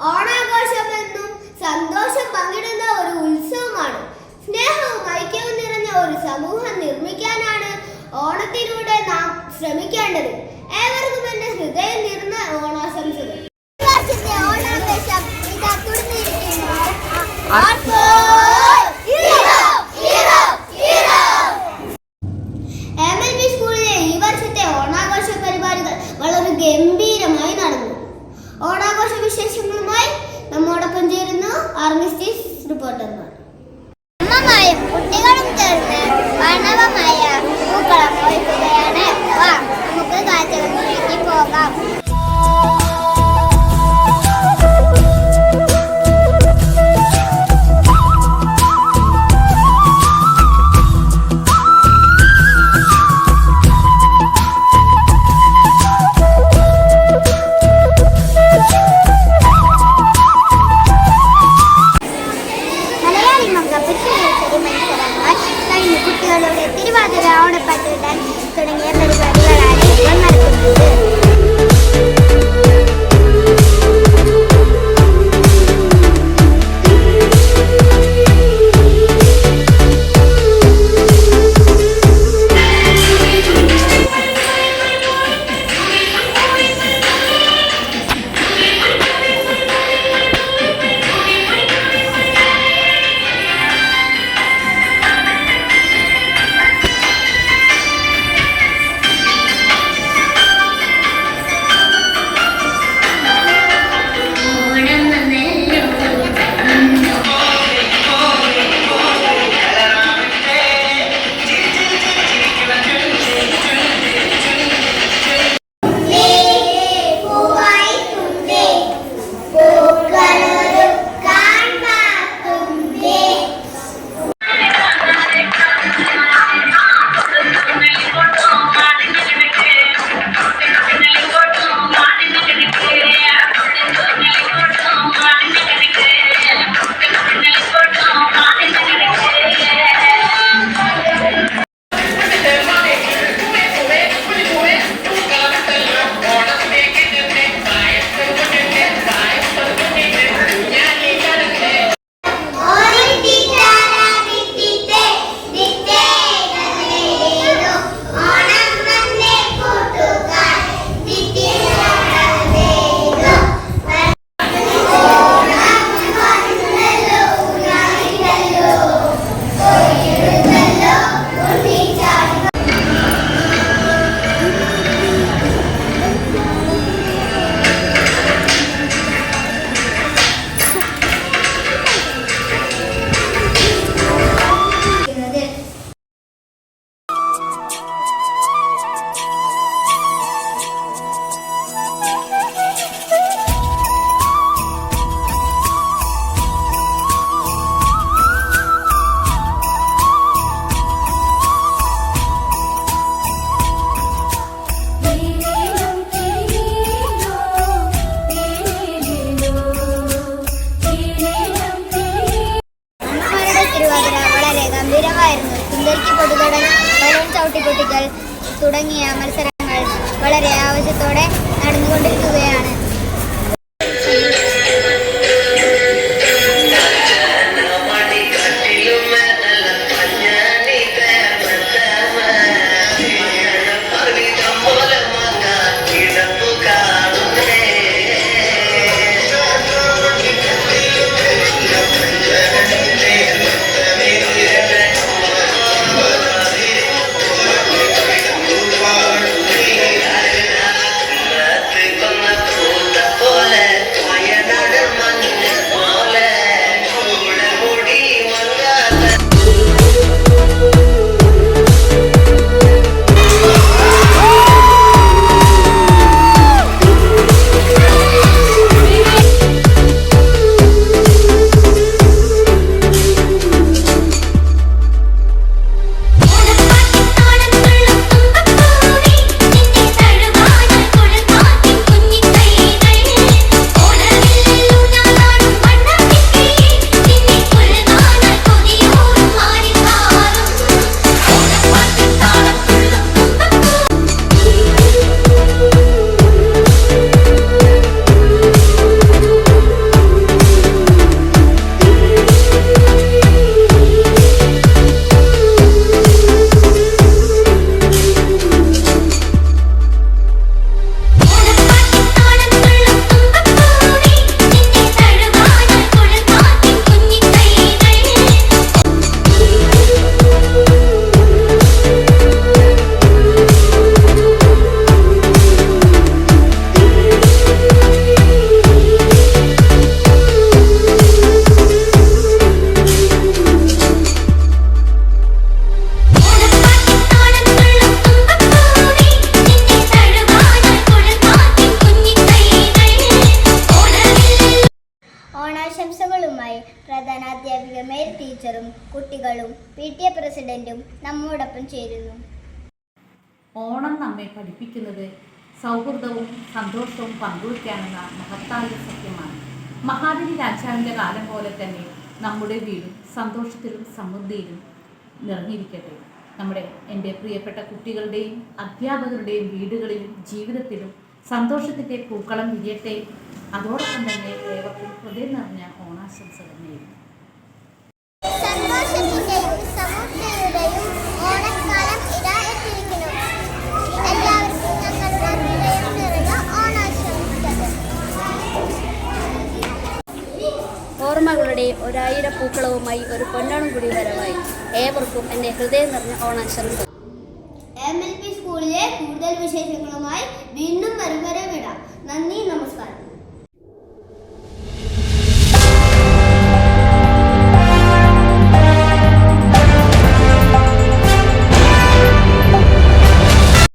ഓണാഘോഷമെന്നും സന്തോഷം പങ്കിടുന്ന ഒരു ഉത്സവമാണ്. സ്നേഹവും ഐക്യവും നിറഞ്ഞ ഒരു സമൂഹം നിർമ്മിക്കാനാണ് ഓണത്തിലൂടെ നാം ശ്രമിക്കേണ്ടത്. ഏവർക്കും എന്റെ ഹൃദയം നിറഞ്ഞ ഓണാശംസകൾ. ഓണാഘോഷം ഇതാ തുടങ്ങിയിരിക്കുന്നു. MLB സ്കൂളിലെ ഈ വർഷത്തെ ഓണാഘോഷ പരിപാടികൾ വളരെ ഗംഭീരമായി നടന്നു. ഓണാഘോഷ വിശേഷങ്ങളുമായി നമ്മോടൊപ്പം ചേരുന്നു ആർമിസ്റ്റീസ് റിപ്പോർട്ടർമാർ. അമ്മമാരും കുട്ടികളും ചേർന്ന് വർണ്ണവമായ പൂക്കളം ഒരുക്കുകയാണ്. വാ, നമുക്ക് കാഴ്ചകളിലേക്ക് പോകാം. അധ്യാപിക മേരി ടീച്ചറും കുട്ടികളും PTA പ്രസിഡന്റും നമ്മോടൊപ്പം ചേരുന്നു. ഓണം നമ്മെ പഠിപ്പിക്കുന്നത് സൗഹൃദവും സന്തോഷവും പങ്കുവയ്ക്കാനെന്ന മഹത്തായ സത്യമാണ്. മഹാബലി രാജാവിൻ്റെ കാലം പോലെ തന്നെ നമ്മുടെ വീടും സന്തോഷത്തിലും സമൃദ്ധിയിലും നിറഞ്ഞിരിക്കട്ടെ. എൻ്റെ പ്രിയപ്പെട്ട കുട്ടികളുടെയും അധ്യാപകരുടെയും വീടുകളിലും ജീവിതത്തിലും സന്തോഷത്തിൻ്റെ പൂക്കളം വിരിയട്ടെ. അതോടൊപ്പം തന്നെ ഏവർക്കും ഹൃദയം നിറഞ്ഞ ഓണാശംസകൾ നേരുന്നു. സന്തോഷത്തിന്റെയും സമൃദ്ധിയുടെയും ഓണക്കാലം ഇതാ എത്തിയിരിക്കുന്നു. എല്ലാവർക്കും ഞങ്ങളുടെ ഹൃദയം നിറഞ്ഞ ഓണാശംസകൾ. ഓർമ്മകളുടെ 1000 പൂക്കളവുമായി ഒരു പൊന്നോണം കൂടി വരവായി. ഏവർക്കും എൻ്റെ ഹൃദയം നിറഞ്ഞ ഓണാശംസകൾ. MLP സ്കൂളിലെ കൂടുതൽ വിശേഷങ്ങളുമായി വീണ്ടും